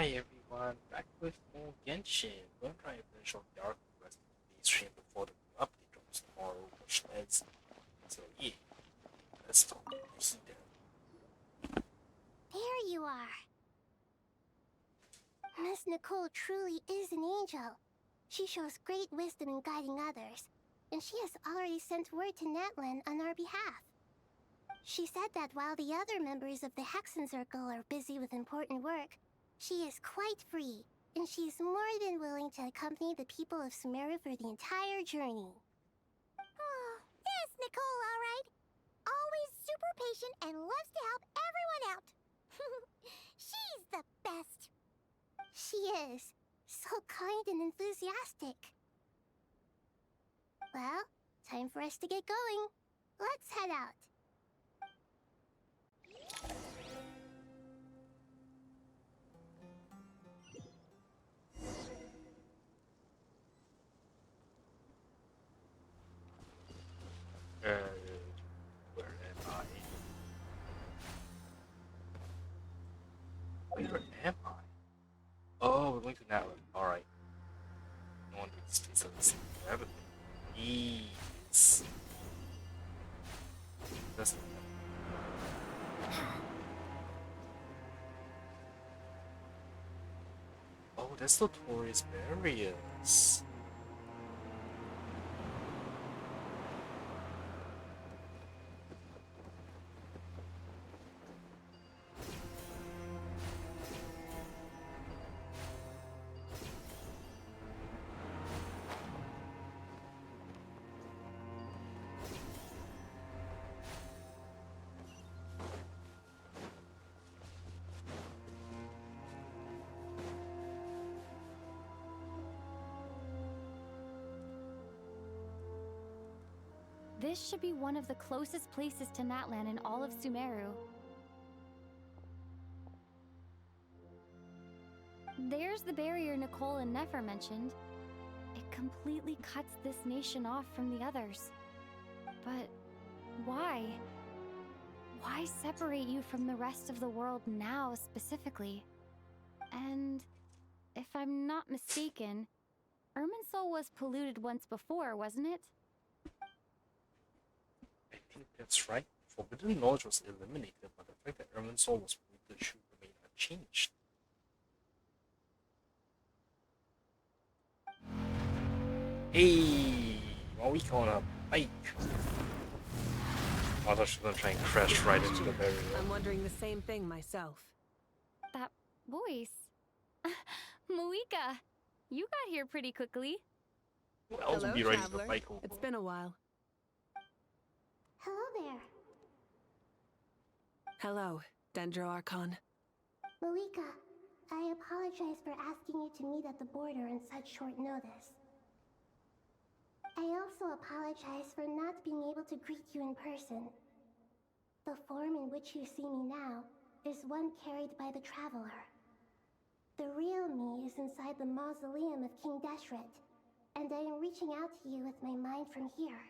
Hi everyone, back with more Genshin. We're trying to finish off the arc of the rest of the stream before the new update drops tomorrow, which ends. So yeah, let's talk easy there. There you are. Miss Nicole truly is an angel. She shows great wisdom in guiding others, and she has already sent word to Natlan on our behalf. She said that while the other members of the Hexen Circle are busy with important work, she is quite free, and she is more than willing to accompany the people of Sumeru for the entire journey. Oh, yes, Nicole, all right. Always super patient and loves to help everyone out. She's the best. She is. So kind and enthusiastic. Well, time for us to get going. Let's head out. Where am I? Where am I? Oh, we're going to Natlan. Alright. No wonder it stays on the same for everything. Yes. That's Oh, that's the tourist barriers. This should be one of the closest places to Natlan in all of Sumeru. There's the barrier Nicole and Nefer mentioned. It completely cuts this nation off from the others. But why? Why separate you from the rest of the world now specifically? And if I'm not mistaken, Irminsul was polluted once before, wasn't it? I think that's right. Forbidden knowledge was eliminated, but the fact that Ermin's soul was polluted should remain unchanged. Hey, are we on a bike? I thought she was gonna try and crash right into the barrier. I'm wondering the same thing myself. That voice. Moika, you got here pretty quickly. Who else would Hello, be riding the traveler. bike over? It's been a while. Hello there. Hello, Dendro Archon. Moika, I apologize for asking you to meet at the border on such short notice. I also apologize for not being able to greet you in person. The form in which you see me now is one carried by the Traveler. The real me is inside the mausoleum of King Deshret, and I am reaching out to you with my mind from here.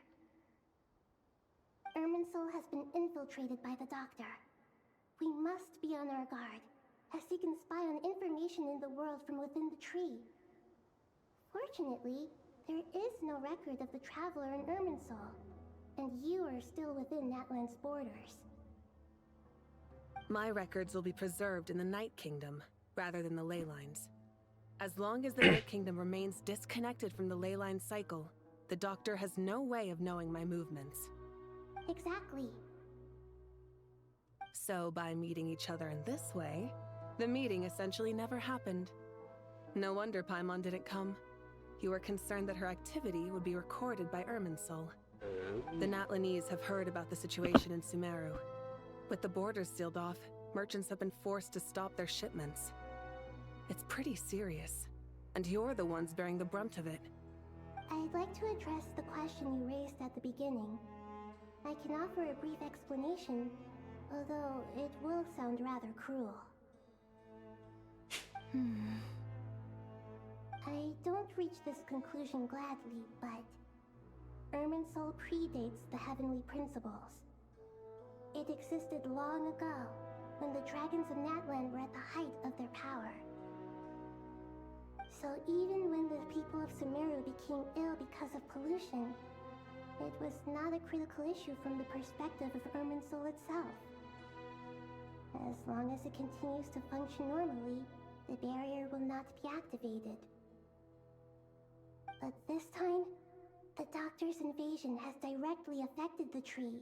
Irminsul has been infiltrated by the Doctor. We must be on our guard, as he can spy on information in the world from within the tree. Fortunately, there is no record of the Traveler in Irminsul, and you are still within Natlan's borders. My records will be preserved in the Night Kingdom, rather than the ley lines. As long as the Night Kingdom remains disconnected from the ley line cycle, the Doctor has no way of knowing my movements. Exactly. So by meeting each other in this way, the meeting essentially never happened. No wonder Paimon didn't come. You were concerned that her activity would be recorded by Irminsul. The Natlanese have heard about the situation in Sumeru. With the borders sealed off, merchants have been forced to stop their shipments. It's pretty serious, and you're the ones bearing the brunt of it. I'd like to address the question you raised at the beginning. I can offer a brief explanation, although it will sound rather cruel. I don't reach this conclusion gladly, but Irminsul predates the Heavenly Principles. It existed long ago, when the dragons of Natlan were at the height of their power. So even when the people of Sumeru became ill because of pollution, it was not a critical issue from the perspective of Irminsul itself. As long as it continues to function normally, the barrier will not be activated. But this time, the Doctor's invasion has directly affected the tree.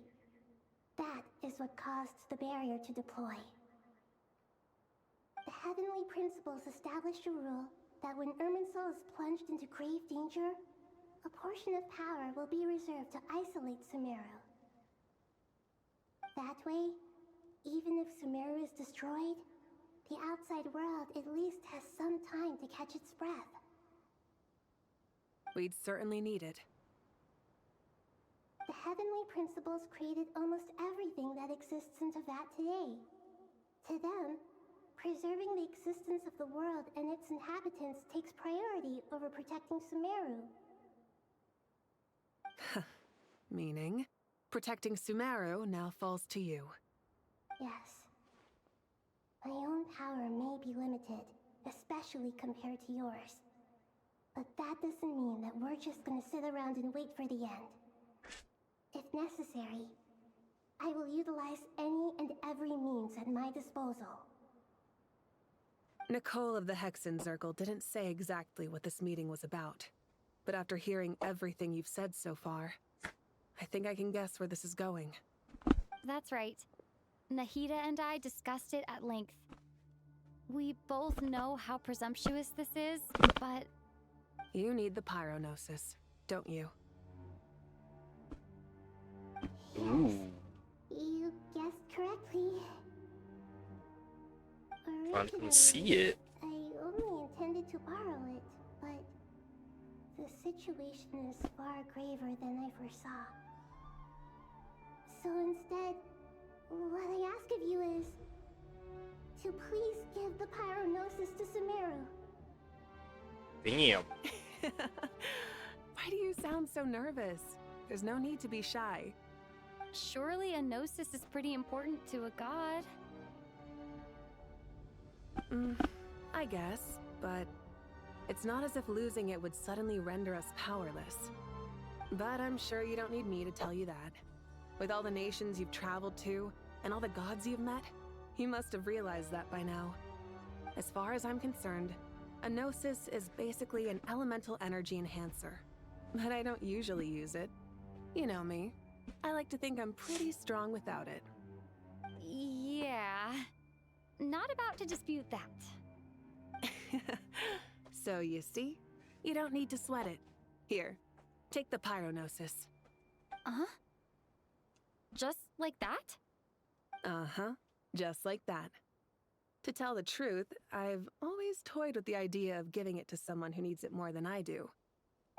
That is what caused the barrier to deploy. The Heavenly Principles established a rule that when Irminsul is plunged into grave danger, a portion of power will be reserved to isolate Sumeru. That way, even if Sumeru is destroyed, the outside world at least has some time to catch its breath. We'd certainly need it. The Heavenly Principles created almost everything that exists in Teyvat today. To them, preserving the existence of the world and its inhabitants takes priority over protecting Sumeru. Meaning, protecting Sumeru now falls to you. Yes. My own power may be limited, especially compared to yours. But that doesn't mean that we're just gonna sit around and wait for the end. If necessary, I will utilize any and every means at my disposal. Nicole of the Hexen Circle didn't say exactly what this meeting was about. But after hearing everything you've said so far, I think I can guess where this is going. That's right. Nahida and I discussed it at length. We both know how presumptuous this is, but... You need the Pyrognosis, don't you? Yes, you guessed correctly. I can see it. I only intended to borrow it, but the situation is far graver than I foresaw. So instead, what I ask of you is to please give the Pyrognosis to Sumeru. Damn. Why do you sound so nervous? There's no need to be shy. Surely a gnosis is pretty important to a god. I guess, but it's not as if losing it would suddenly render us powerless. But I'm sure you don't need me to tell you that. With all the nations you've traveled to, and all the gods you've met, you must have realized that by now. As far as I'm concerned, a gnosis is basically an elemental energy enhancer. But I don't usually use it. You know me. I like to think I'm pretty strong without it. Yeah. Not about to dispute that. So you see, you don't need to sweat it. Here, take the Pyrognosis. Uh-huh? Just like that? Uh-huh, just like that. To tell the truth, I've always toyed with the idea of giving it to someone who needs it more than I do.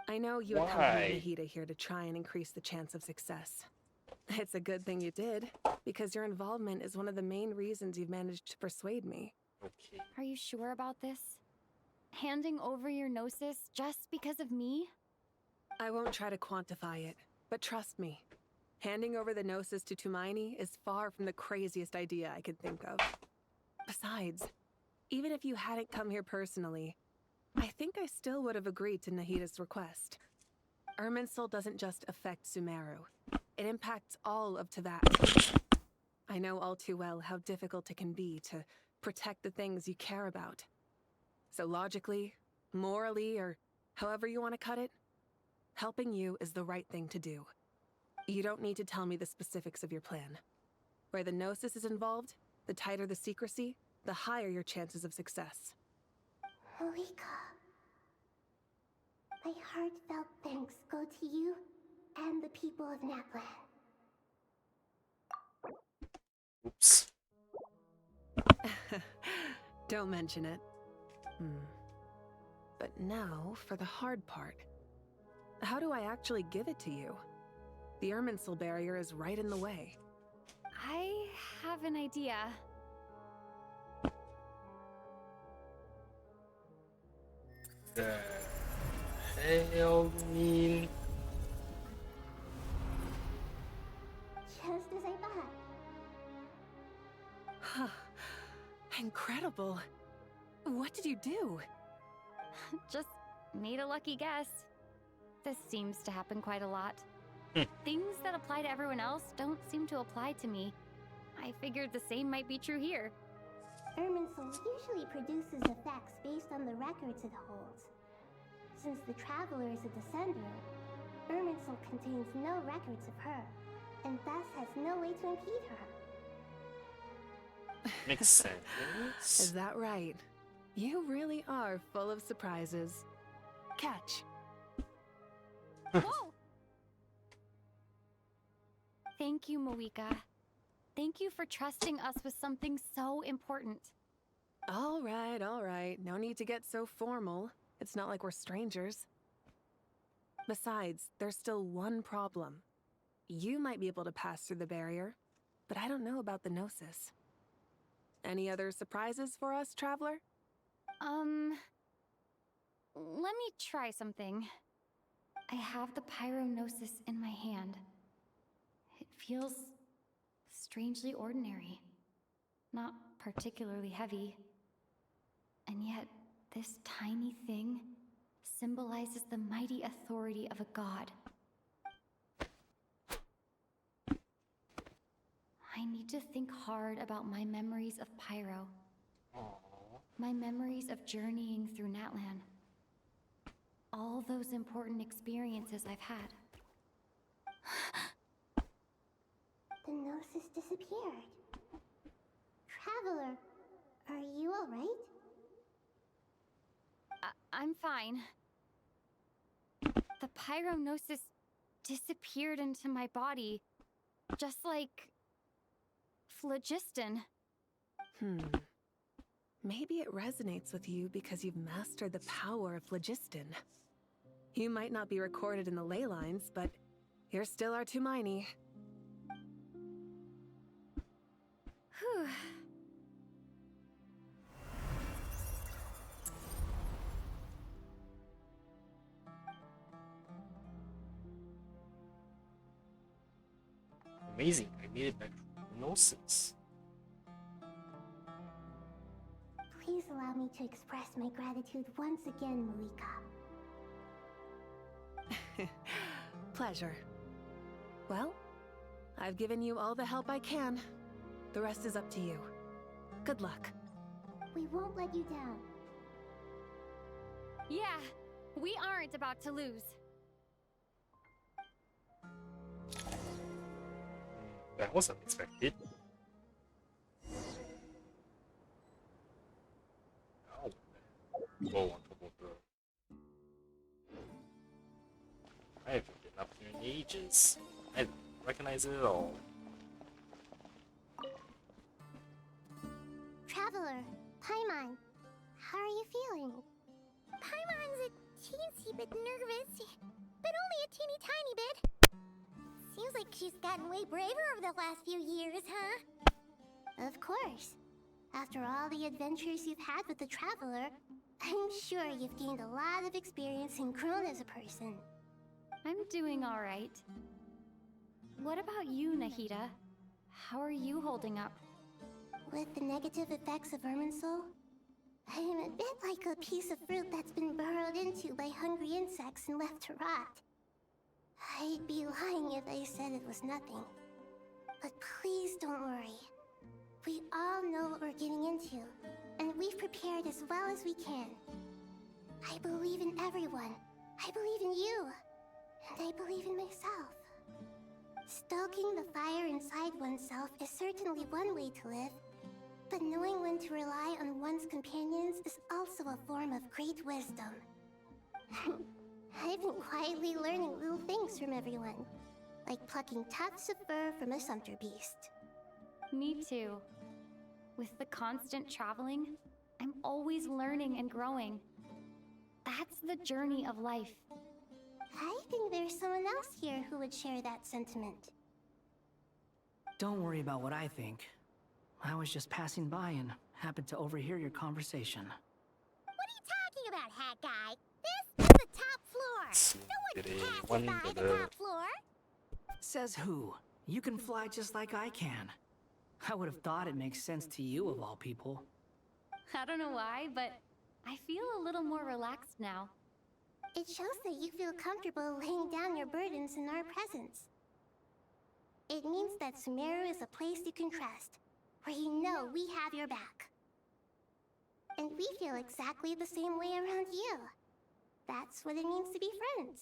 I know you accompanied Nahida here to try and increase the chance of success. It's a good thing you did, because your involvement is one of the main reasons you've managed to persuade me. Okay. Are you sure about this? Handing over your gnosis just because of me? I won't try to quantify it, but trust me. Handing over the gnosis to Tumaini is far from the craziest idea I could think of. Besides, even if you hadn't come here personally, I think I still would have agreed to Nahida's request. Irminsul doesn't just affect Sumeru. It impacts all of Teyvat. I know all too well how difficult it can be to protect the things you care about. So logically, morally, or however you want to cut it, helping you is the right thing to do. You don't need to tell me the specifics of your plan. Where the gnosis is involved, the tighter the secrecy, the higher your chances of success. Malika, my heartfelt thanks go to you and the people of Natlan. Oops. Don't mention it. But now, for the hard part. How do I actually give it to you? The Irminsul barrier is right in the way. I have an idea. The hell you mean? Just as I thought. Huh. Incredible. What did you do? Just made a lucky guess. This seems to happen quite a lot. Things that apply to everyone else don't seem to apply to me. I figured the same might be true here. Irminsul usually produces effects based on the records it holds. Since the Traveler is a descender, Irminsul contains no records of her, and thus has no way to impede her. Makes sense. Is that right? You really are full of surprises. Catch. Whoa! Thank you, Moika. Thank you for trusting us with something so important. All right. No need to get so formal. It's not like we're strangers. Besides, there's still one problem. You might be able to pass through the barrier, but I don't know about the Gnosis. Any other surprises for us, Traveler? Let me try something. I have the Pyrognosis in my hand. It feels strangely ordinary. Not particularly heavy. And yet, this tiny thing symbolizes the mighty authority of a god. I need to think hard about my memories of Pyro. Aww. My memories of journeying through Natlan. All those important experiences I've had. The Gnosis disappeared. Traveler, are you alright? I'm fine. The Pyrognosis disappeared into my body, just like phlogiston. Maybe it resonates with you because you've mastered the power of phlogiston. You might not be recorded in the ley lines, but you're still our Tumini. Whew. Amazing, I made it back to Gnosis. Please allow me to express my gratitude once again, Moika. Pleasure. Well, I've given you all the help I can. The rest is up to you. Good luck. We won't let you down. Yeah, we aren't about to lose. That was unexpected. Oh, go on top of the. I haven't been up here in ages. I don't recognize it at all. Traveler, Paimon, how are you feeling? Paimon's a teensy bit nervous, but only a teeny tiny bit. Seems like she's gotten way braver over the last few years, huh? Of course. After all the adventures you've had with the Traveler, I'm sure you've gained a lot of experience and grown as a person. I'm doing all right. What about you, Nahida? How are you holding up? With the negative effects of Irminsul, I'm a bit like a piece of fruit that's been burrowed into by hungry insects and left to rot. I'd be lying if I said it was nothing. But please don't worry. We all know what we're getting into, and we've prepared as well as we can. I believe in everyone. I believe in you. And I believe in myself. Stoking the fire inside oneself is certainly one way to live, but knowing when to rely on one's companions is also a form of great wisdom. I've been quietly learning little things from everyone, like plucking tufts of fur from a sumpter beast. Me too. With the constant traveling, I'm always learning and growing. That's the journey of life. I think there's someone else here who would share that sentiment. Don't worry about what I think. I was just passing by and happened to overhear your conversation. What are you talking about, hat guy? This is the top floor. No one can pass by the top floor. Says who? You can fly just like I can. I would have thought it makes sense to you of all people. I don't know why, but I feel a little more relaxed now. It shows that you feel comfortable laying down your burdens in our presence. It means that Sumeru is a place you can trust, where you know we have your back. And we feel exactly the same way around you. That's what it means to be friends.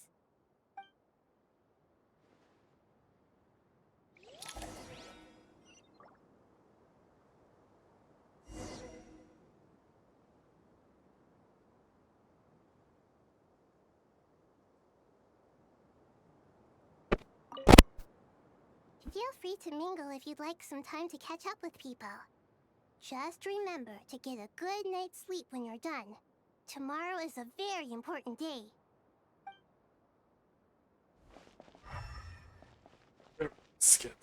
Feel free to mingle if you'd like some time to catch up with people. Just remember to get a good night's sleep when you're done. Tomorrow is a very important day. Skip.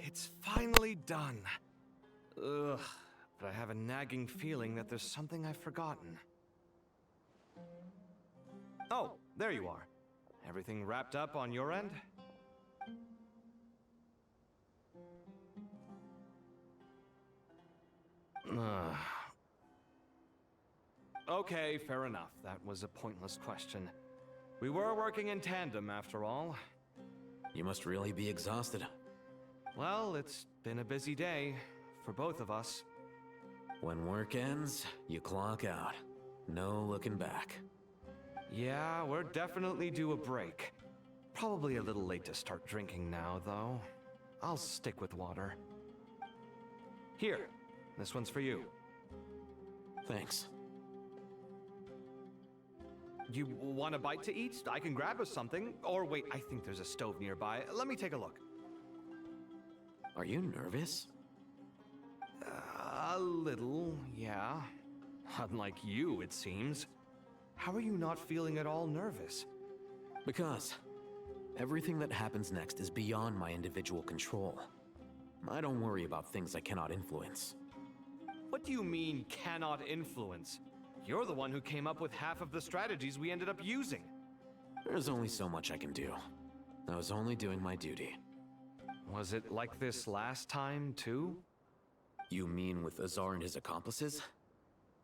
It's finally done. Ugh, but I have a nagging feeling that there's something I've forgotten. Oh, there you are. Everything wrapped up on your end? Okay, fair enough. That was a pointless question. We were working in tandem, after all. You must really be exhausted. Well, it's been a busy day for both of us. When work ends, you clock out. No looking back. Yeah, we're definitely due a break. Probably a little late to start drinking now, though. I'll stick with water. Here, this one's for you. Thanks. You want a bite to eat? I can grab us something. Or wait, I think there's a stove nearby. Let me take a look. Are you nervous? A little, yeah. Unlike you, it seems. How are you not feeling at all nervous? Because everything that happens next is beyond my individual control. I don't worry about things I cannot influence. What do you mean, cannot influence? You're the one who came up with half of the strategies we ended up using. There's only so much I can do. I was only doing my duty. Was it like this last time, too? You mean with Azar and his accomplices?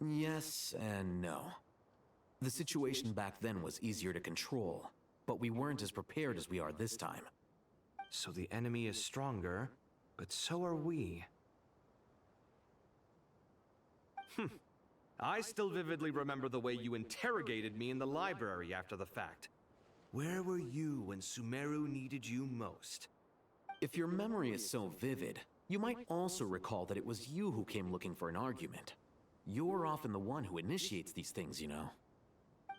Yes and no. The situation back then was easier to control, but we weren't as prepared as we are this time. So the enemy is stronger, but so are we. I still vividly remember the way you interrogated me in the library after the fact. Where were you when Sumeru needed you most? If your memory is so vivid, you might also recall that it was you who came looking for an argument. You're often the one who initiates these things, you know.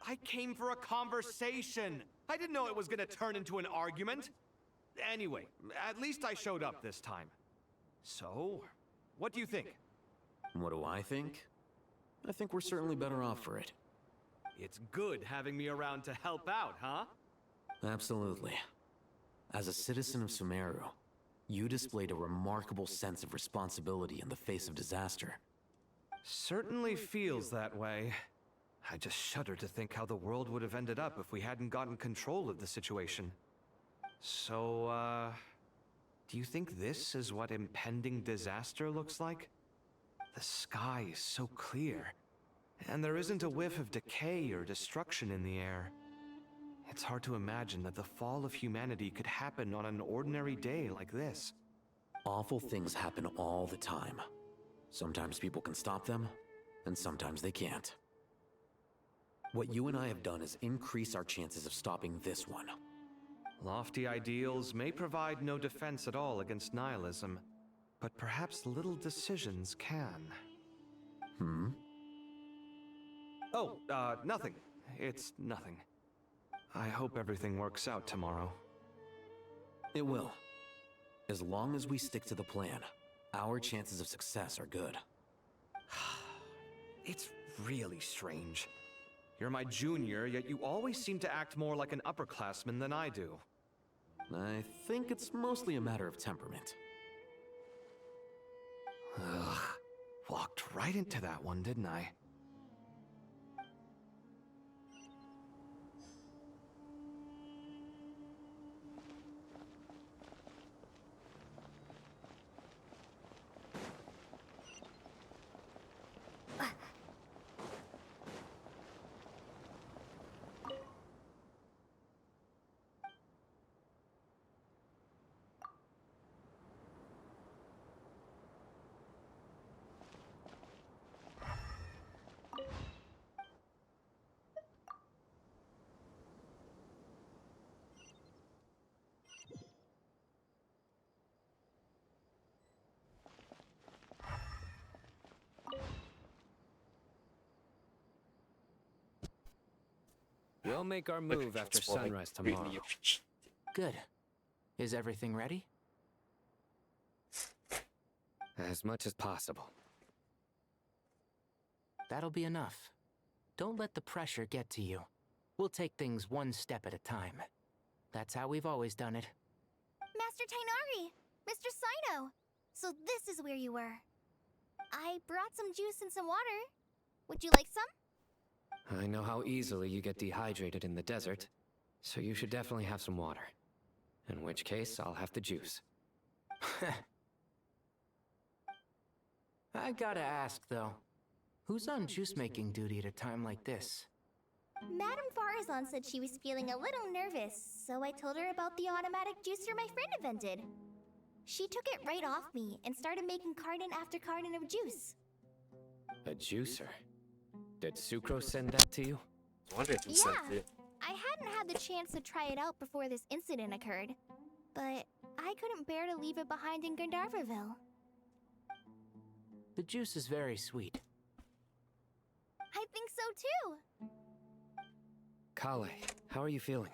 I came for a conversation! I didn't know it was gonna turn into an argument! Anyway, at least I showed up this time. So, what do you think? What do I think? I think we're certainly better off for it. It's good having me around to help out, huh? Absolutely. As a citizen of Sumeru, you displayed a remarkable sense of responsibility in the face of disaster. Certainly feels that way. I just shudder to think how the world would have ended up if we hadn't gotten control of the situation. So, do you think this is what impending disaster looks like? The sky is so clear, and there isn't a whiff of decay or destruction in the air. It's hard to imagine that the fall of humanity could happen on an ordinary day like this. Awful things happen all the time. Sometimes people can stop them, and sometimes they can't. What you and I have done is increase our chances of stopping this one. Lofty ideals may provide no defense at all against nihilism, but perhaps little decisions can. Oh, nothing. It's nothing. I hope everything works out tomorrow. It will. As long as we stick to the plan, our chances of success are good. It's really strange. You're my junior, yet you always seem to act more like an upperclassman than I do. I think it's mostly a matter of temperament. Ugh. Walked right into that one, didn't I? We'll make our But move after it's more, like, sunrise really tomorrow. appreciated. Good. Is everything ready? As much as possible. That'll be enough. Don't let the pressure get to you. We'll take things one step at a time. That's how we've always done it. Master Tainari! Mr. Sino! So this is where you were. I brought some juice and some water. Would you like some? I know how easily you get dehydrated in the desert, so you should definitely have some water. In which case, I'll have the juice. I gotta ask, though. Who's on juice-making duty at a time like this? Madame Farazan said she was feeling a little nervous, so I told her about the automatic juicer my friend invented. She took it right off me and started making carton after carton of juice. A juicer? Did Sucrose send that to you? I wonder if he sent Yeah. it. I hadn't had the chance to try it out before this incident occurred, but I couldn't bear to leave it behind in Gandharvaville. The juice is very sweet. I think so too. Kale, how are you feeling?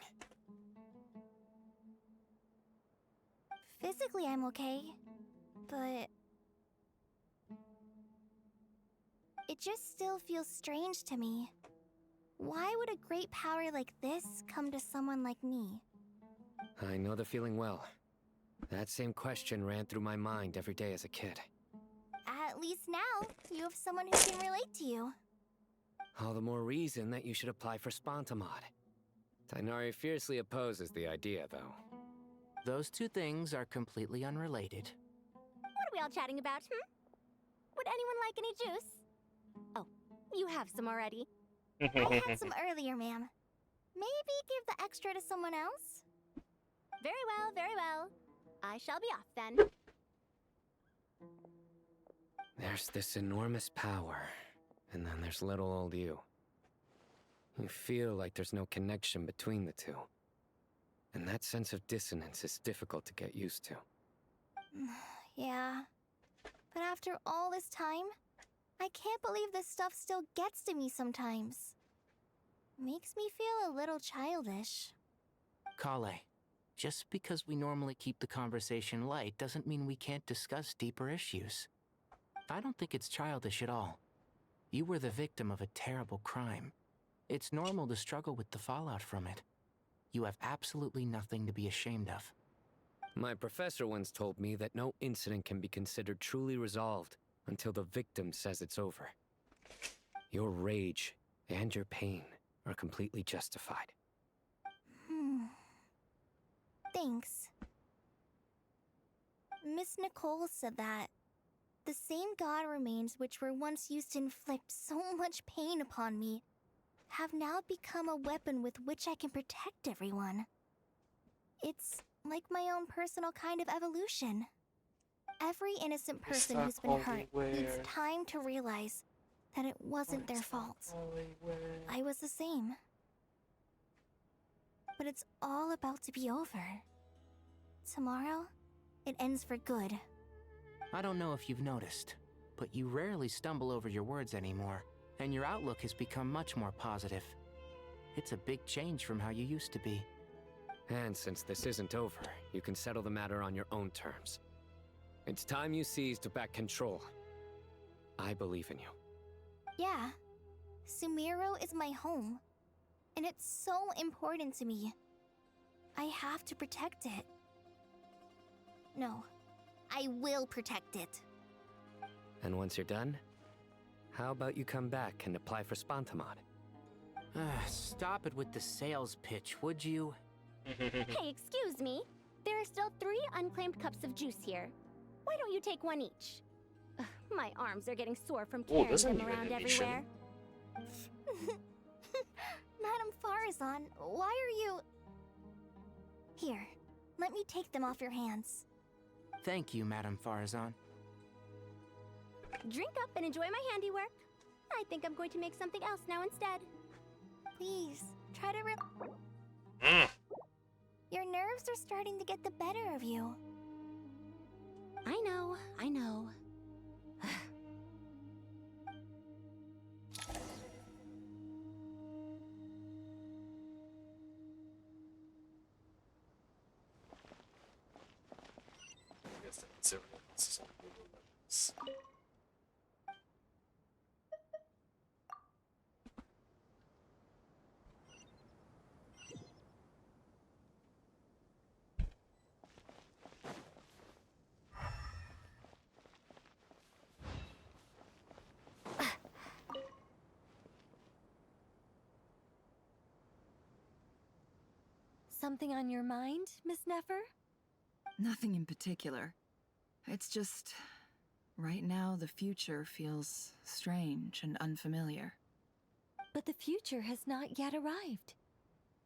Physically, I'm okay, but it just still feels strange to me. Why would a great power like this come to someone like me? I know the feeling well. That same question ran through my mind every day as a kid. At least now, you have someone who can relate to you. All the more reason that you should apply for Spontamod. Tainari fiercely opposes the idea, though. Those two things are completely unrelated. What are we all chatting about, Would anyone like any juice? Oh, you have some already. I had some earlier, ma'am. Maybe give the extra to someone else? Very well, very well. I shall be off then. There's this enormous power, and then there's little old you. You feel like there's no connection between the two. And that sense of dissonance is difficult to get used to. Yeah. But after all this time, I can't believe this stuff still gets to me sometimes. Makes me feel a little childish. Kale, just because we normally keep the conversation light doesn't mean we can't discuss deeper issues. I don't think it's childish at all. You were the victim of a terrible crime. It's normal to struggle with the fallout from it. You have absolutely nothing to be ashamed of. My professor once told me that no incident can be considered truly resolved until the victim says it's over. Your rage and your pain are completely justified. Thanks. Miss Nicole said that the same god remains which were once used to inflict so much pain upon me have now become a weapon with which I can protect everyone. It's like my own personal kind of evolution. Every innocent person who's been hurt needs time to realize that it wasn't their fault. I was the same. But it's all about to be over. Tomorrow, it ends for good. I don't know if you've noticed, but you rarely stumble over your words anymore, and your outlook has become much more positive. It's a big change from how you used to be. And since this isn't over, you can settle the matter on your own terms. It's time you seized back control. I believe in you. Yeah, Sumiro is my home, and it's so important to me. I have to protect it. No, I will protect it. And once you're done, how about you come back and apply for Spontamod? Stop it with the sales pitch, would you? Hey, excuse me. There are still 3 unclaimed cups of juice here. Why don't you take one each? Ugh, my arms are getting sore from carrying there's a them new around animation. everywhere. Madame Farazan, why are you... Here, let me take them off your hands. Thank you, Madame Farazan. Drink up and enjoy my handiwork. I think I'm going to make something else now instead. Please, try to Your nerves are starting to get the better of you. I know, I know. some lower levels. Something on your mind, Miss Nefer? Nothing in particular. It's just... right now, the future feels strange and unfamiliar. But the future has not yet arrived.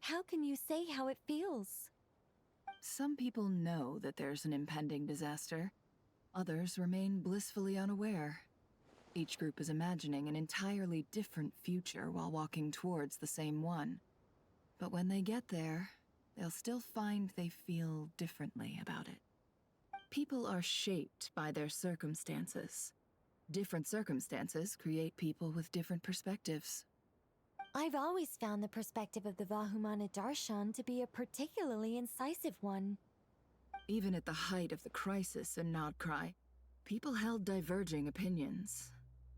How can you say how it feels? Some people know that there's an impending disaster. Others remain blissfully unaware. Each group is imagining an entirely different future while walking towards the same one. But when they get there, they'll still find they feel differently about it. People are shaped by their circumstances. Different circumstances create people with different perspectives. I've always found the perspective of the Vahumana Darshan to be a particularly incisive one. Even at the height of the crisis in Nodcry, people held diverging opinions.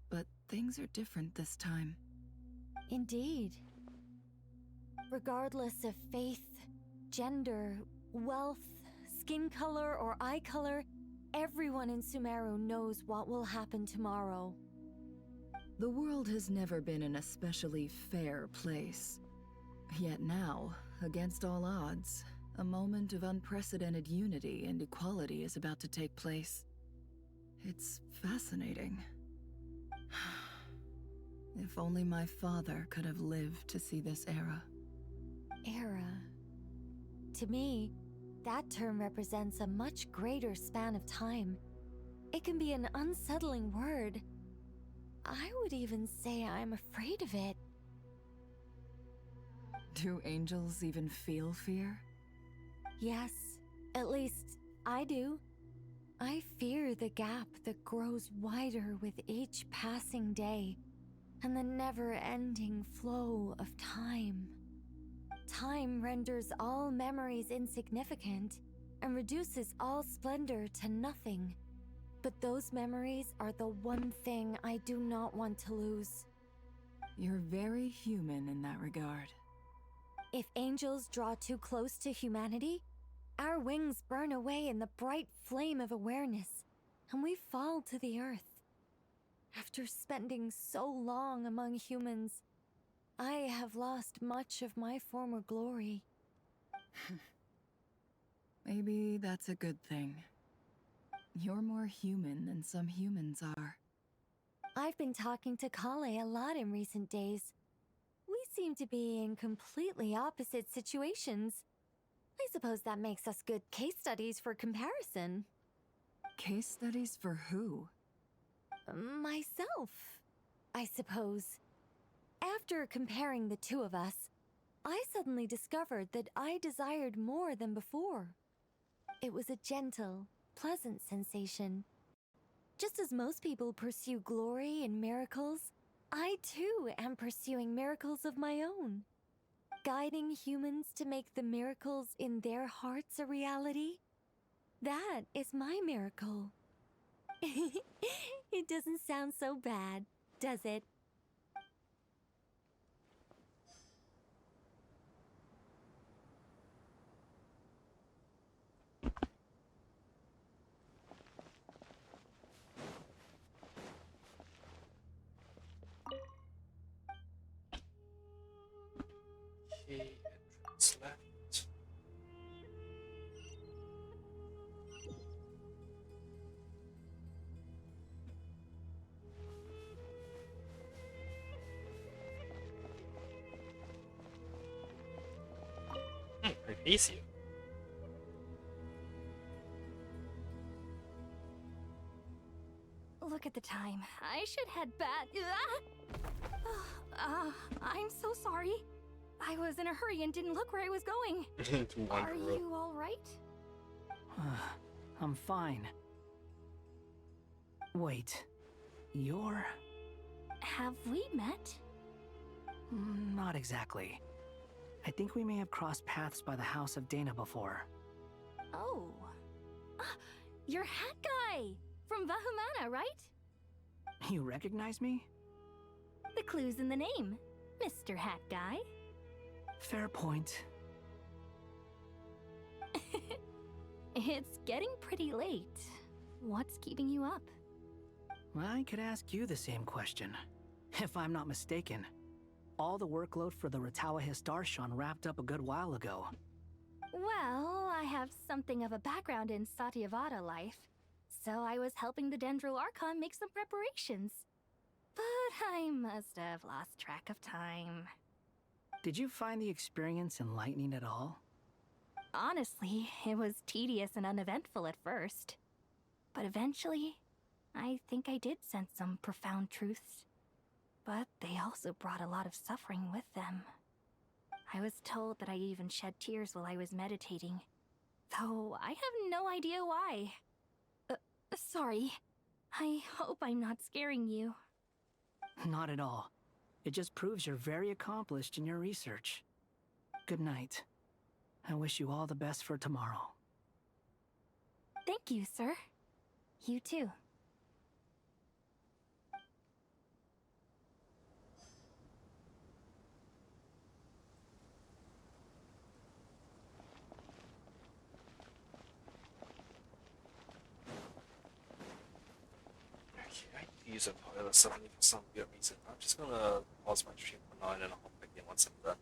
But things are different this time. Indeed. Regardless of faith, gender, wealth, skin color, or eye color, everyone in Sumeru knows what will happen tomorrow. The world has never been an especially fair place. Yet now, against all odds, a moment of unprecedented unity and equality is about to take place. It's fascinating. If only my father could have lived to see this era. Era. To me, that term represents a much greater span of time. It can be an unsettling word. I would even say I'm afraid of it. Do angels even feel fear? Yes, at least I do. I fear the gap that grows wider with each passing day, and the never-ending flow of time. Time renders all memories insignificant, and reduces all splendor to nothing. But those memories are the one thing I do not want to lose. You're very human in that regard. If angels draw too close to humanity, our wings burn away in the bright flame of awareness, and we fall to the earth. After spending so long among humans, I have lost much of my former glory. Maybe that's a good thing. You're more human than some humans are. I've been talking to Kale a lot in recent days. We seem to be in completely opposite situations. I suppose that makes us good case studies for comparison. Case studies for who? Myself, I suppose. After comparing the two of us, I suddenly discovered that I desired more than before. It was a gentle, pleasant sensation. Just as most people pursue glory and miracles, I too am pursuing miracles of my own. Guiding humans to make the miracles in their hearts a reality. That is my miracle. It doesn't sound so bad, does it? Okay, entrance left. Prepazio. Look at the time. I should head back. I'm so sorry. I was in a hurry and didn't look where I was going. To wander Are around. you all right? I'm fine. Wait, you're... Have we met? Not exactly. I think we may have crossed paths by the house of Dana before. Oh. You're Hat Guy! From Vahumana, right? You recognize me? The clue's in the name, Mr. Hat Guy. Fair point. It's getting pretty late. What's keeping you up? I could ask you the same question. If I'm not mistaken, all the workload for the Ratawa Histarshon wrapped up a good while ago. Well, I have something of a background in Satyavada life, so I was helping the Dendro Archon make some preparations. But I must have lost track of time. Did you find the experience enlightening at all? Honestly, it was tedious and uneventful at first. But eventually, I think I did sense some profound truths. But they also brought a lot of suffering with them. I was told that I even shed tears while I was meditating, though I have no idea why. Sorry. I hope I'm not scaring you. Not at all. It just proves you're very accomplished in your research. Good night. I wish you all the best for tomorrow. Thank you, sir. You too. Okay, I use a pilot suddenly for some weird reason. I'm just gonna pause my stream for now and then I'll hop back in once I'm done.